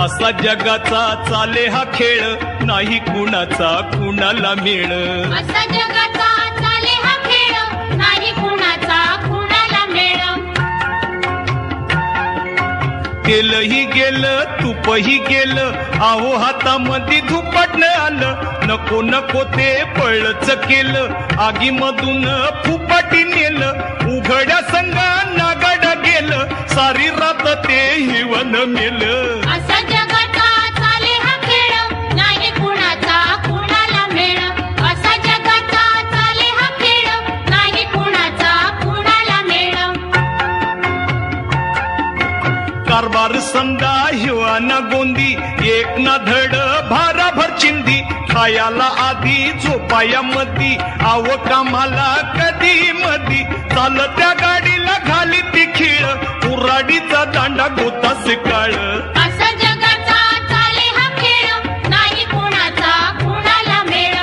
असा जगाचा चाले हा खेळ, नाही कुणाचा कुणाला मेळ. असा जगाचा चाले हा खेळ, नाही कुणाचा कुणाला मेळ. तेलही गेलं तुपही गेलं, आहो हातामध्ये धुपटणं आलं. नको नको ते पळच केलं, आगीमधून फुपाटी नेलं. उघड्या संगा नागड गेलं, सारी रात ते हिवन मेलं. असा जगाचा चाले हा खेळ, नाही कुणाचा कुणाला मेळ. असा जगाचा चाले हा खेळ, नाही कुणाचा कुणाला मेळ. कारभार संदा हिवाना गोंदी, एक ना धड भाराभर चिंदी. खायाला आधी झोपाया मधी, आव कामाला कधी मधी. चालत्या गाडीला घाली ती खीळ, उराडीचा दांडा गोतास काळ. असा जगाचा चाले हा खेळ, नाही कुणाचा कुणाला मेळ.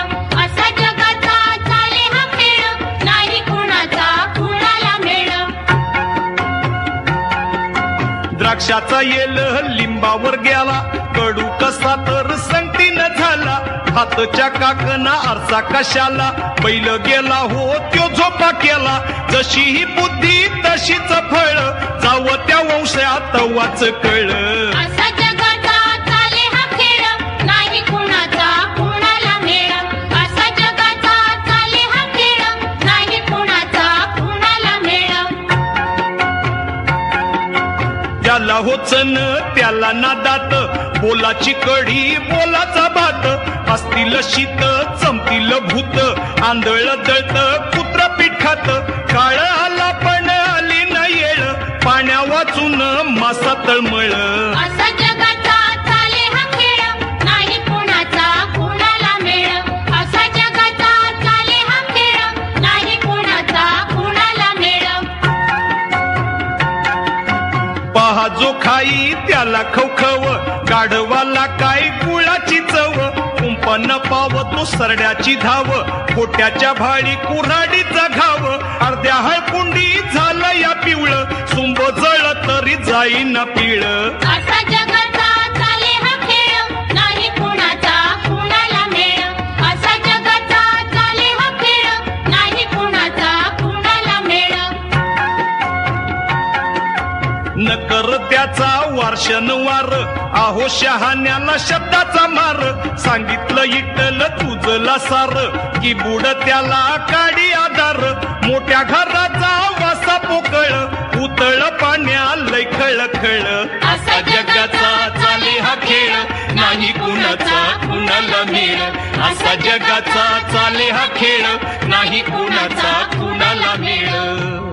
असा जगाचा चाले हा खेळ, नाही कुणाचा कुणाला मेळ. द्राक्षाचा येल लिंबावर गेला, कडू कसा तर संगतीनं झाला. हातच्या काकना आरसा कशाला, बैल गेला हो त्यो झोपा केला. जशी ही बुद्धी तशीच फळ, जाव त्या वंशात वाच कळ. असा जगाचा चाले हा खेळ, नाही कुणाचा कुणाला मेळ. असा जगाचा चाले हा खेळ, नाही कुणाचा कुणाला मेळ. त्याला होचन त्याला नादात, बोलाची कढी बोलाचा भात. असतील शीत चमतील भूत, आंधळ जळत कुत्र पीठ खात. काळ आला पण आली न येळ, पाण्या वाचून मासा तळमळ. असा जगाचा चाले हा खेळ, नाही कुणाचा कुणाला मेळ. असा जगाचा चाले हा खेळ, नाही कुणाचा कुणाला मेळ. पहा जो खाई त्याला खवखव, गाढवाला काय गुळाची चव. कुंपन पाव तो सरड्याची धाव, खोट्याच्या भाळी कुऱ्हाडीचा घाव. अर्ध्या हळकुंडी झालं या पिवळ, सुंब जळ तरी जाईना पिळ. असा जगाचा चाले हा खेळ, नाही कुणाचा कुणाला मेळ. असा जगाचा चाले हा खेळ, नाही कुणाचा कुणाला मेळ. न कर त्याचा वारशनवार, आहो शहाण्याला शब्दाचा मार. सांगितलं इटल तुझला सार, की बुड त्याला काडी आधार. मोठ्या घराचा वासा पोकळ, उतळ पाण्या लय खळखळ. असा जगाचा चाले हा खेळ, नाही कुणाचा कुणाला मेळ. असा जगाचा चाले हा खेळ, नाही कुणाचा कुणाला मेळ.